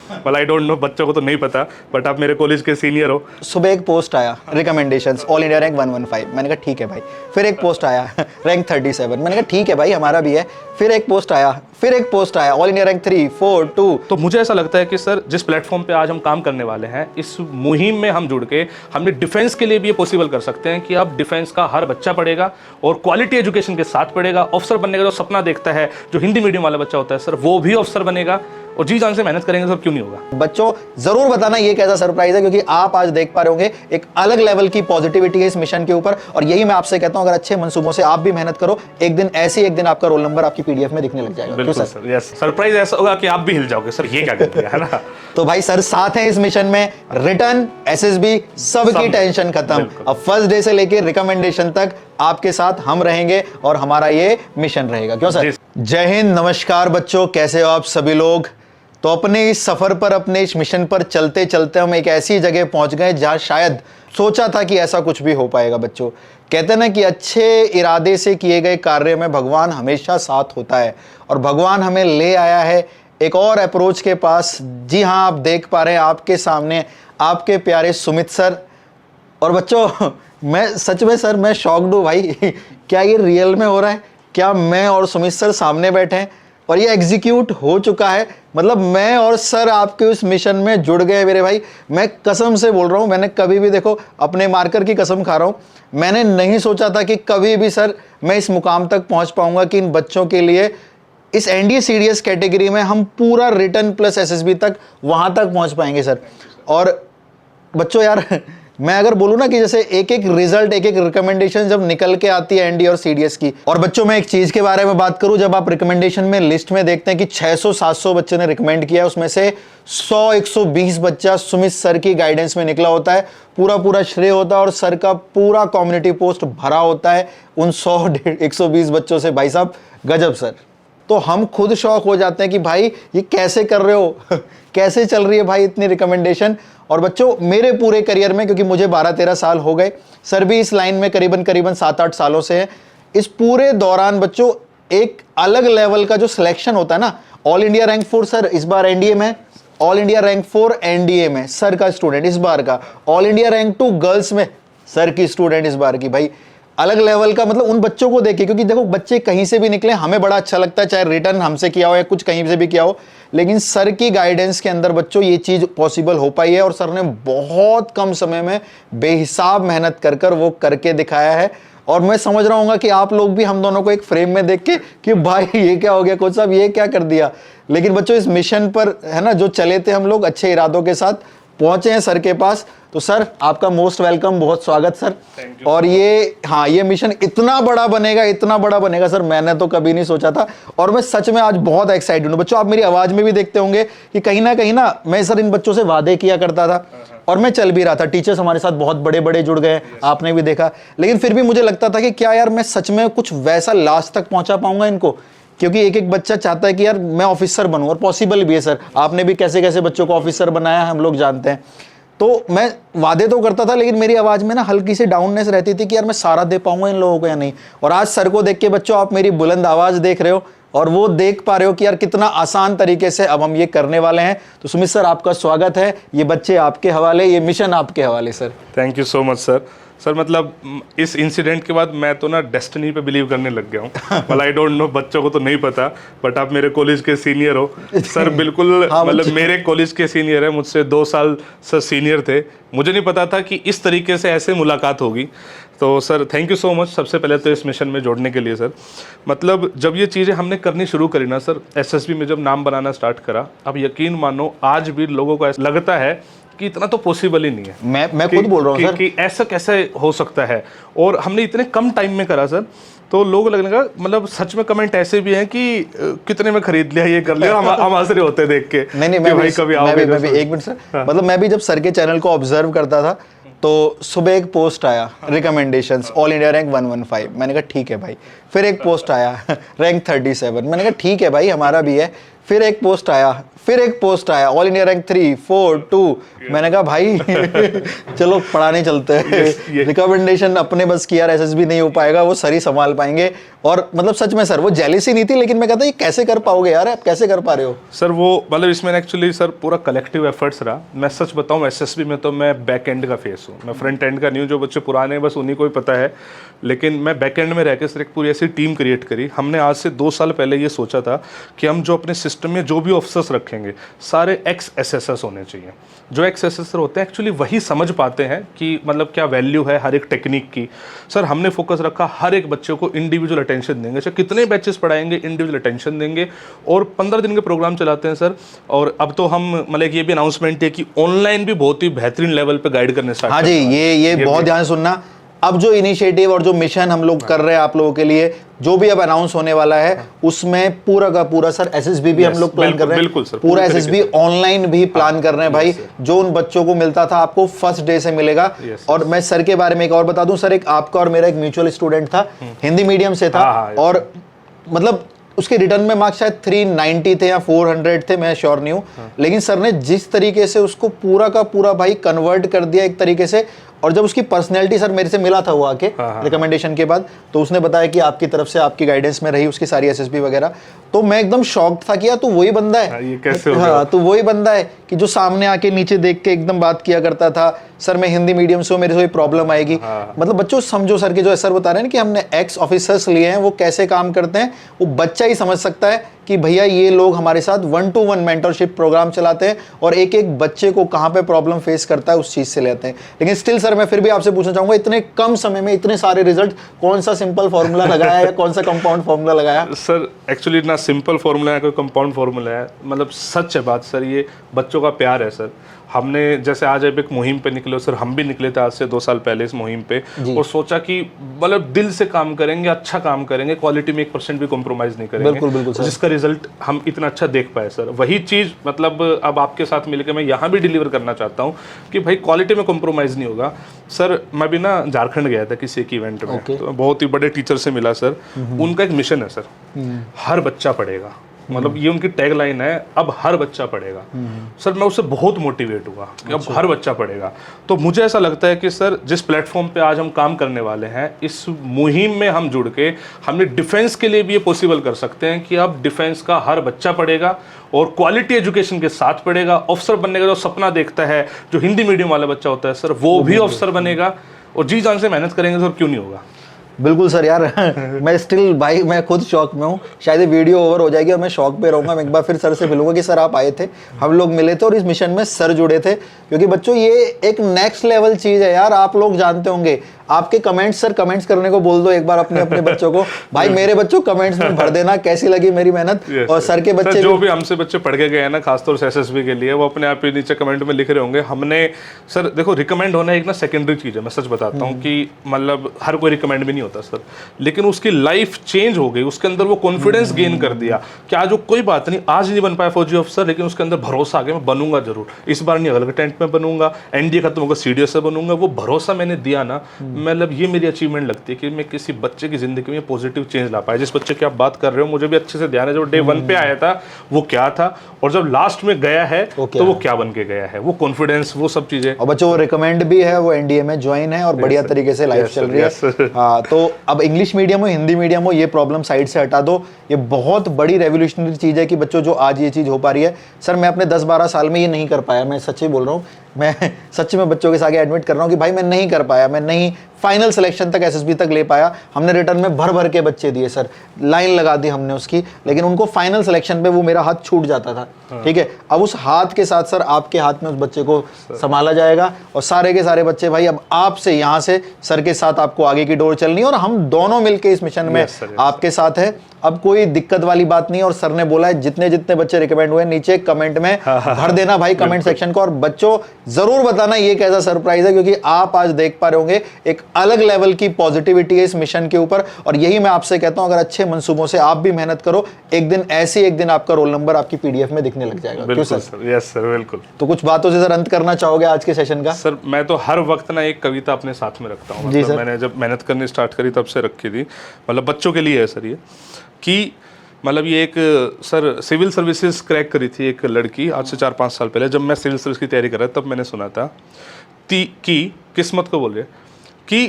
well I don't know, बच्चों को तो नहीं पता, बट आप मेरे कॉलेज के सीनियर हो। सुबह एक पोस्ट आया रिकमेंडेशंस ऑल इंडिया रैंक 115, मैंने कहा ठीक है भाई। फिर एक पोस्ट आया रैंक 37, मैंने कहा ठीक है भाई हमारा भी है। फिर एक पोस्ट आया ऑल इंडिया रैंक 3, 4, 2। तो मुझे ऐसा लगता है कि सर जिस प्लेटफॉर्म पे आज हम काम करने वाले हैं, इस मुहिम में हम जुड़ के हमने डिफेंस के लिए भी ये पॉसिबल कर सकते हैं कि अब डिफेंस का हर बच्चा पढ़ेगा और क्वालिटी एजुकेशन के साथ पढ़ेगा। अफसर बनने का जो सपना देखता है, जो हिंदी मीडियम वाला बच्चा होता है सर, वो भी अफसर बनेगा और जी जान से मेहनत करेंगे सर, क्यों नहीं होगा। बच्चों जरूर बताना ये कैसा सरप्राइज है, क्योंकि आप आज देख पा रहे होंगे एक अलग लेवल की पॉजिटिविटी है इस मिशन के ऊपर। और यही मैं आपसे कहता हूं, अगर अच्छे मंसूबों से आप भी मेहनत करो, एक दिन ऐसे ही एक दिन आपका रोल नंबर आपकी पीडीएफ में दिखने लग जाएगा। बिल्कुल सर, यस, सरप्राइज ऐसा होगा कि आप भी हिल जाओगे सर, ये क्या कर दिया, है ना। तो भाई सर साथ हैं इस मिशन में, रिटर्न एसएसबी सबकी टेंशन खत्म। अब फर्स्ट डे से लेकर रिकमेंडेशन तक आपके साथ हम रहेंगे और हमारा ये मिशन रहेगा, क्यों सर। जय हिंद, नमस्कार बच्चों, कैसे हो आप सभी लोग। तो अपने इस सफर पर, अपने इस मिशन पर चलते चलते हम एक ऐसी जगह पहुंच गए जहां शायद सोचा था कि ऐसा कुछ भी हो पाएगा। बच्चों कहते हैं ना कि अच्छे इरादे से किए गए कार्य में भगवान हमेशा साथ होता है, और भगवान हमें ले आया है एक और अप्रोच के पास। जी हाँ, आप देख पा रहे हैं आपके सामने आपके प्यारे सुमित सर। और बच्चों मैं सच में सर मैं शॉक्ड हूँ भाई क्या ये रियल में हो रहा है? क्या मैं और सुमित सर सामने बैठे हैं और ये एग्जीक्यूट हो चुका है? मतलब मैं और सर आपके उस मिशन में जुड़ गए मेरे भाई। मैं कसम से बोल रहा हूँ, मैंने कभी भी, देखो अपने मार्कर की कसम खा रहा हूँ, मैंने नहीं सोचा था कि कभी भी सर मैं इस मुकाम तक पहुँच पाऊंगा कि इन बच्चों के लिए इस एनडीए सीडीएस कैटेगरी में हम पूरा रिटर्न प्लस एसएसबी तक वहाँ तक पहुँच पाएंगे सर। और बच्चों यार मैं अगर बोलूं ना कि जैसे एक एक रिजल्ट, एक एक रिकमेंडेशन जब निकल के आती है एनडीए और सीडीएस की, और बच्चों मैं एक चीज के बारे में बात करूं, जब आप रिकमेंडेशन में लिस्ट में देखते हैं कि 600-700 बच्चे ने रिकमेंड किया है, उसमें से 100-120 बच्चा सुमित सर की गाइडेंस में निकला होता है। पूरा श्रेय होता है और सर का पूरा कम्युनिटी पोस्ट भरा होता है उन 100-120 बच्चों से। भाई साहब गजब सर। तो हम खुद शौक हो जाते हैं कि भाई ये कैसे कर रहे हो कैसे चल रही है भाई इतनी रिकमेंडेशन। और बच्चों मेरे पूरे करियर में, क्योंकि मुझे 12-13 साल हो गए, सर भी इस लाइन में करीबन 7-8 सालों से है, इस पूरे दौरान बच्चों एक अलग लेवल का जो सिलेक्शन होता है ना, ऑल इंडिया रैंक 4 सर इस बार एनडीए में, ऑल इंडिया रैंक 4 एनडीए में सर का स्टूडेंट इस बार का, ऑल इंडिया रैंक 2 गर्ल्स में सर की स्टूडेंट इस बार की। भाई अलग लेवल का, मतलब उन बच्चों को देखिए, क्योंकि देखो बच्चे कहीं से भी निकले हमें बड़ा अच्छा लगता है, चाहे रिटर्न हमसे किया हो या कुछ कहीं से भी किया हो, लेकिन सर की गाइडेंस के अंदर बच्चों ये चीज पॉसिबल हो पाई है। और सर ने बहुत कम समय में बेहिसाब मेहनत कर वो करके दिखाया है। और मैं समझ रहा हूँ कि आप लोग भी हम दोनों को एक फ्रेम में देख के कि भाई ये क्या हो गया कोच साहब, ये क्या कर दिया। लेकिन बच्चों इस मिशन पर है ना जो चले थे हम लोग अच्छे इरादों के साथ पहुंचे हैं सर के पास। तो सर आपका मोस्ट वेलकम, बहुत स्वागत सर। और ये मिशन इतना बड़ा बनेगा सर, मैंने तो कभी नहीं सोचा था। और मैं सच में आज बहुत एक्साइटेड हूँ। बच्चों आप मेरी आवाज में भी देखते होंगे कि कहीं ना मैं सर इन बच्चों से वादे किया करता था और मैं चल भी रहा था। टीचर्स हमारे साथ बहुत बड़े जुड़ गए, आपने भी देखा। लेकिन फिर भी मुझे लगता था कि क्या यार मैं सच में कुछ वैसा लास्ट तक पहुंचा पाऊंगा इनको, क्योंकि एक एक बच्चा चाहता है कि यार मैं ऑफिसर बनूं, और पॉसिबल भी है सर। आपने भी कैसे कैसे बच्चों को ऑफिसर बनाया हम लोग जानते हैं। तो मैं वादे तो करता था, लेकिन मेरी आवाज में ना हल्की सी डाउननेस रहती थी कि यार मैं सारा दे पाऊंगा इन लोगों को या नहीं। और आज सर को देख के बच्चों आप मेरी बुलंद आवाज देख रहे हो और वो देख पा रहे हो कि यार कितना आसान तरीके से अब हम ये करने वाले हैं। तो सुमित सर आपका स्वागत है, ये बच्चे आपके हवाले, ये मिशन आपके हवाले sir. Thank you so much sir. Sir मतलब इस इंसिडेंट के बाद मैं तो ना डेस्टिनी पे बिलीव करने लग गया हूँ। well आई डोंट नो, बच्चों को तो नहीं पता, बट आप मेरे कॉलेज के सीनियर हो सर। बिल्कुल हाँ, मतलब मेरे कॉलेज के सीनियर है, मुझसे 2 साल सर सीनियर थे। मुझे नहीं पता था कि इस तरीके से ऐसे मुलाकात होगी। तो sir thank you so much सबसे पहले तो इस मिशन में जोड़ने के लिए सर। मतलब जब ये चीज़ें हमने करनी शुरू करी ना सर, एसएसबी में जब नाम बनाना स्टार्ट करा, अब यकीन मानो आज भी लोगों को ऐसा लगता है कि इतना तो पॉसिबल ही नहीं है। मैं खुद बोल रहा हूँ सर कि ऐसा कैसे हो सकता है, और हमने इतने कम टाइम में करा सर। तो लोग लगने का मतलब सच में कमेंट ऐसे भी हैं कि कितने में खरीद लिया, ये कर लिया, हम आसरे होते देख के। नहीं मैं भी, कभी मैं भी एक मिनट सर। मतलब मैं भी जब सर के चैनल को ऑब्जर्व करता था तो सुबह एक पोस्ट आया रिकमेंडेशंस ऑल इंडिया रैंक 115, मैंने कहा ठीक है भाई। फिर एक पोस्ट आया रैंक 37, मैंने कहा ठीक है भाई हमारा भी है। फिर एक पोस्ट आया फिर एक पोस्ट आया ऑल इंडिया रैंक 3, 4, 2। मैंने कहा भाई चलो पढ़ाने चलते हैं। रिकमेंडेशन अपने बस की यार एसएसबी नहीं हो पाएगा, वो सर ही संभाल पाएंगे। और मतलब सच में सर वो जेलिसी नहीं थी, लेकिन मैं कहता ये कैसे कर पाओगे यार, आप कैसे कर पा रहे हो? सर वो मतलब इसमें एक्चुअली सर पूरा कलेक्टिव एफर्ट्स रहा। मैं सच बताऊं एसएसबी में तो मैं बैक एंड का फेस हूँ, मैं फ्रंट एंड का नहीं हूँ। जो बच्चे पुराने हैं बस उन्हीं को ही पता है, लेकिन मैं बैक एंड में रहकर सर एक पूरी ऐसी टीम क्रिएट करी। हमने आज से 2 साल पहले ये सोचा था कि हम जो अपने सिस्टम में जो भी ऑफिसर्स रखेंगे सारे एक्स एसएसएस होने चाहिए। जो एक्स एसएसर होते हैं एक्चुअली वही समझ पाते हैं कि मतलब क्या वैल्यू है हर एक टेक्निक की। सर हमने फोकस रखा हर एक बच्चे को इंडिविजुअल अटेंशन देंगे, चाहे कितने बैचेस पढ़ाएंगे इंडिविजुअल अटेंशन देंगे। और 15 दिन के प्रोग्राम चलाते हैं सर। और अब तो हम मतलब ये भी अनाउंसमेंट है कि ऑनलाइन भी बहुत ही बेहतरीन लेवल पे गाइड करने स्टार्ट। हाँ जी, ये बहुत ध्यान सुनना। अब जो इनिशिएटिव और जो मिशन हम लोग कर रहे हैं आप लोगों के लिए, जो भी अब अनाउंस होने वाला है, उसमें पूरा का पूरा सर एसएसबी भी हम लोग प्लान कर रहे हैं। बिल्कुल सर, पूरा एसएसबी ऑनलाइन भी प्लान कर रहे हैं भाई। जो उन बच्चों को मिलता था आपको फर्स्ट डे से मिलेगा। और मैं सर के बारे में एक और बता दूं, सर एक आपका और मेरा एक म्यूचुअल स्टूडेंट था, हिंदी मीडियम से था, और मतलब उसके रिटर्न में मार्क्स शायद 390 थे या 400 थे, मैं श्योर नहीं हूँ। लेकिन सर ने जिस तरीके से उसको पूरा का पूरा भाई कन्वर्ट कर दिया एक तरीके से। और जब उसकी पर्सनैलिटी सर मेरे से मिला था वो आके रिकमेंडेशन के बाद, तो उसने बताया कि आपकी तरफ से आपकी गाइडेंस में रही उसकी सारी एसएसबी वगैरह। तो मैं एकदम शॉक्ड था कि यार तू वही बंदा है। ये कैसे हो गया? हाँ, तो वही बंदा है कि जो सामने आके नीचे देख के एकदम बात किया करता था, सर मैं हिंदी मीडियम से हूँ, मेरे से कोई प्रॉब्लम आएगी। मतलब बच्चों समझो सर के जो सर बता रहे हैं कि हमने एक्स ऑफिसर्स लिए हैं, वो कैसे काम करते हैं, वो बच्चा ही समझ सकता है कि भैया ये लोग हमारे साथ 1-to-1 मेंटरशिप प्रोग्राम चलाते हैं और एक एक बच्चे को कहाँ पे प्रॉब्लम फेस करता है उस चीज से लेते हैं। लेकिन स्टिल सर मैं फिर भी आपसे पूछना चाहूंगा, इतने कम समय में इतने सारे रिजल्ट, कौन सा सिंपल फॉर्मूला लगाया या कौन सा कंपाउंड फॉर्मूला लगाया? सर एक्चुअली ना सिंपल फॉर्मूला है कोई कंपाउंड फॉर्मूला है, मतलब सच है बात सर, ये बच्चों का प्यार है सर। हमने जैसे आज अब एक मुहिम पे निकले सर, हम भी निकले थे आज से 2 साल पहले इस मुहिम पे, और सोचा कि मतलब दिल से काम करेंगे, अच्छा काम करेंगे, क्वालिटी में 1% भी कॉम्प्रोमाइज नहीं करेंगे। बिल्कुल बिल्कुल सर। जिसका रिजल्ट हम इतना अच्छा देख पाए सर, वही चीज़ मतलब अब आपके साथ मिलकर मैं यहाँ भी डिलीवर करना चाहता हूँ कि भाई क्वालिटी में कॉम्प्रोमाइज़ नहीं होगा। सर मैं भी ना झारखंड गया था किसी एक इवेंट में, तो बहुत ही बड़े टीचर से मिला सर। उनका एक मिशन है सर, हर बच्चा पढ़ेगा, मतलब ये उनकी टैग लाइन है, अब हर बच्चा पढ़ेगा। सर मैं उससे बहुत मोटिवेट हुआ कि अब हर बच्चा पढ़ेगा। तो मुझे ऐसा लगता है कि सर जिस प्लेटफॉर्म पे आज हम काम करने वाले हैं, इस मुहिम में हम जुड़ के हमने डिफेंस के लिए भी ये पॉसिबल कर सकते हैं कि अब डिफेंस का हर बच्चा पढ़ेगा और क्वालिटी एजुकेशन के साथ पढ़ेगा। ऑफिसर बनने का जो सपना देखता है, जो हिंदी मीडियम वाला बच्चा होता है सर, वो भी ऑफिसर बनेगा। और जी जान से मेहनत करेंगे तो क्यों नहीं होगा। बिल्कुल सर यार मैं स्टिल भाई मैं खुद शौक में हूँ। शायद ये वीडियो ओवर हो जाएगी और मैं शौक पे रहूँगा। मैं एक बार फिर सर से मिलूंगा कि सर आप आए थे, हम लोग मिले थे और इस मिशन में सर जुड़े थे। क्योंकि बच्चों ये एक नेक्स्ट लेवल चीज़ है यार। आप लोग जानते होंगे, आपके कमेंट्स, सर कमेंट्स करने को बोल दो एक बार अपने अपने बच्चों को, भाई मेरे बच्चों कमेंट्स में भर देना कैसी लगी मेरी मेहनत। और सर के बच्चे जो भी हमसे बच्चे पढ़ के गए हैं ना, खासतौर से एसएसबी के लिए, वो अपने आप ही नीचे कमेंट में लिख रहे होंगे। हमने सर देखो रिकमेंड होना एक ना सेकेंडरी चीज़ है, मैं सच बताता हूँ कि मतलब हर कोई रिकमेंड भी नहीं होता सर, लेकिन उसकी लाइफ चेंज हो गई, उसके अंदर वो कॉन्फिडेंस गेन कर दिया कि आज वो कोई बात नहीं, आज नहीं बन पाया फौजी अफसर, लेकिन उसके अंदर भरोसा आ गया मैं बनूंगा जरूर, इस बार नहीं अगले अटेम्प्ट में बनूंगा, एनडीए खत्म होगा सीडीएस से बनूंगा। वो भरोसा मैंने दिया ना, मतलब ये मेरी अचीवमेंट लगती है कि मैं किसी बच्चे की जिंदगी में पॉजिटिव चेंज ला पाया। जिस बच्चे की आप बात कर रहे हो मुझे भी अच्छे से ध्यान है, जब डे 1 पे आया था वो क्या था और जब लास्ट में गया है तो वो क्या बन के गया है, वो कॉन्फिडेंस, वो सब चीजें। और बच्चों वो रिकमेंड भी है, वो एनडीए में ज्वाइन है और बढ़िया तरीके से लाइफ चल रही है। हाँ, तो अब इंग्लिश मीडियम हो हिंदी मीडियम हो, ये प्रॉब्लम साइड से हटा दो। ये बहुत बड़ी रेवोल्यूशनरी चीज है कि बच्चों जो आज ये चीज हो पा रही है। सर मैं अपने 10-12 साल में ये नहीं कर पाया, मैं सच्ची बोल रहा हूँ, मैं सच में बच्चों के आगे एडमिट कर रहा हूँ कि भाई मैं नहीं कर पाया, मैं नहीं फाइनल सिलेक्शन तक एसएसबी तक ले पाया। हमने रिटर्न में भर भर के बच्चे दिए सर, लाइन लगा दी हमने उसकी, लेकिन उनको फाइनल सिलेक्शन पे वो मेरा हाथ छूट जाता था। ठीक है, अब उस हाथ के साथ सर आपके हाथ में उस बच्चे को संभाला जाएगा और सारे के सारे बच्चे भाई अब आपसे यहाँ से सर के साथ आपको आगे की डोर चलनी है और हम दोनों मिलके इस मिशन में आपके साथ है। अब कोई दिक्कत वाली बात नहीं। और सर ने बोला है जितने जितने बच्चे रिकमेंड हुए नीचे कमेंट में भर देना भाई, कमेंट सेक्शन को। और बच्चों जरूर बताना ये कैसा सरप्राइज है, क्योंकि आप आज देख पा रहे होंगे एक अलग लेवल की पॉजिटिविटी है इस मिशन के ऊपर। और यही मैं आपसे कहता हूं, अगर अच्छे मंसूबों से आप भी मेहनत करो, एक दिन ऐसे एक दिन आपका रोल नंबर आपकी पीडीएफ में दिखने लग जाएगा। बिल्कुल सर, यस सर, बिल्कुल। तो कुछ बातों से सर अंत करना चाहोगे आज के सेशन का? सर मैं तो हर वक्त ना एक कविता अपने साथ में रखता हूँ। मतलब मैंने जब मेहनत करनी स्टार्ट करी तब से रखी थी, मतलब बच्चों के लिए है सर ये, कि मतलब ये एक सर सिविल सर्विसेज क्रैक करी थी एक लड़की आज से 4-5 साल पहले, जब मैं सिविल सर्विस की तैयारी कर रहा था तब मैंने सुना था कि किस्मत को बोल रहे कि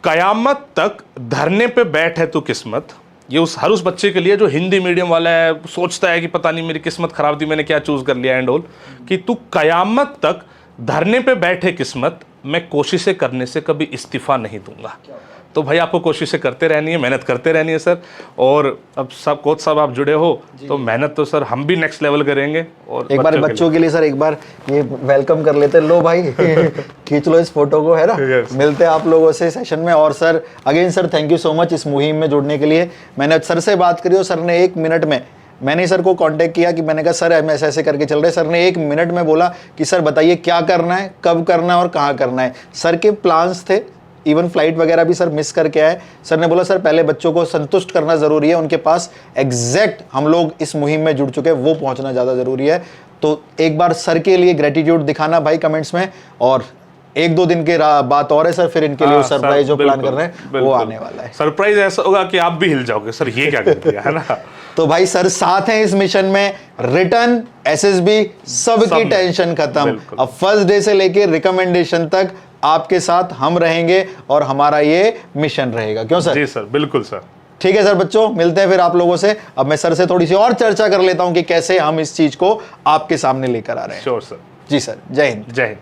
कयामत तक धरने पे बैठ है तू किस्मत। ये हर उस बच्चे के लिए जो हिंदी मीडियम वाला है, सोचता है कि पता नहीं मेरी किस्मत खराब थी, मैंने क्या चूज कर लिया एंड ऑल, कि तू कयामत तक धरने पे बैठे किस्मत, मैं कोशिशें करने से कभी इस्तीफा नहीं दूंगा। तो भाई आपको कोशिशें करते रहनी है, मेहनत करते रहनी है सर। और अब सब कोच साहब आप जुड़े हो तो मेहनत तो सर हम भी नेक्स्ट लेवल करेंगे। और एक बार बच्चों के लिए सर एक बार ये वेलकम कर लेते, लो भाई खींच लो इस फोटो को, है ना। मिलते हैं आप लोगों से सेशन में। और sir again sir thank you so much इस मुहिम में जुड़ने के लिए। मैंने सर से बात करी और सर ने 1 मिनट में, मैंने सर को कांटेक्ट किया कि मैंने कहा सर हम ऐसे ऐसे करके चल रहे हैं। सर ने 1 मिनट में बोला कि सर बताइए क्या करना है, कब करना है और कहाँ करना है। सर के प्लान्स थे, इवन फ्लाइट वगैरह भी सर मिस करके आए। सर ने बोला सर पहले बच्चों को संतुष्ट करना ज़रूरी है, उनके पास एग्जैक्ट हम लोग इस मुहिम में जुड़ चुके हैं वो पहुंचना ज़्यादा ज़रूरी है। तो एक बार सर के लिए ग्रेटिट्यूड दिखाना भाई कमेंट्स में। और 1-2 दिन के बात और है सर, फिर इनके लिए सरप्राइज जो प्लान कर रहे हैं वो आने वाला है। सरप्राइज ऐसा होगा कि आप भी हिल जाओगे सर, ये क्या कर दिया, है ना। तो भाई सर साथ हैं इस मिशन में, रिटर्न एसएसबी सबकी टेंशन खत्म। अब फर्स्ट डे से लेके रिकमेंडेशन तक आपके साथ हम रहेंगे और हमारा ये मिशन रहेगा। क्यों सर? जी सर, बिल्कुल सर। ठीक है सर बच्चों, मिलते हैं फिर आप लोगों से। अब मैं सर से थोड़ी सी और चर्चा कर लेता हूं कि कैसे हम इस चीज को आपके सामने लेकर आ रहे हैं। Sure sir. जी सर, जय हिंद। जय हिंद।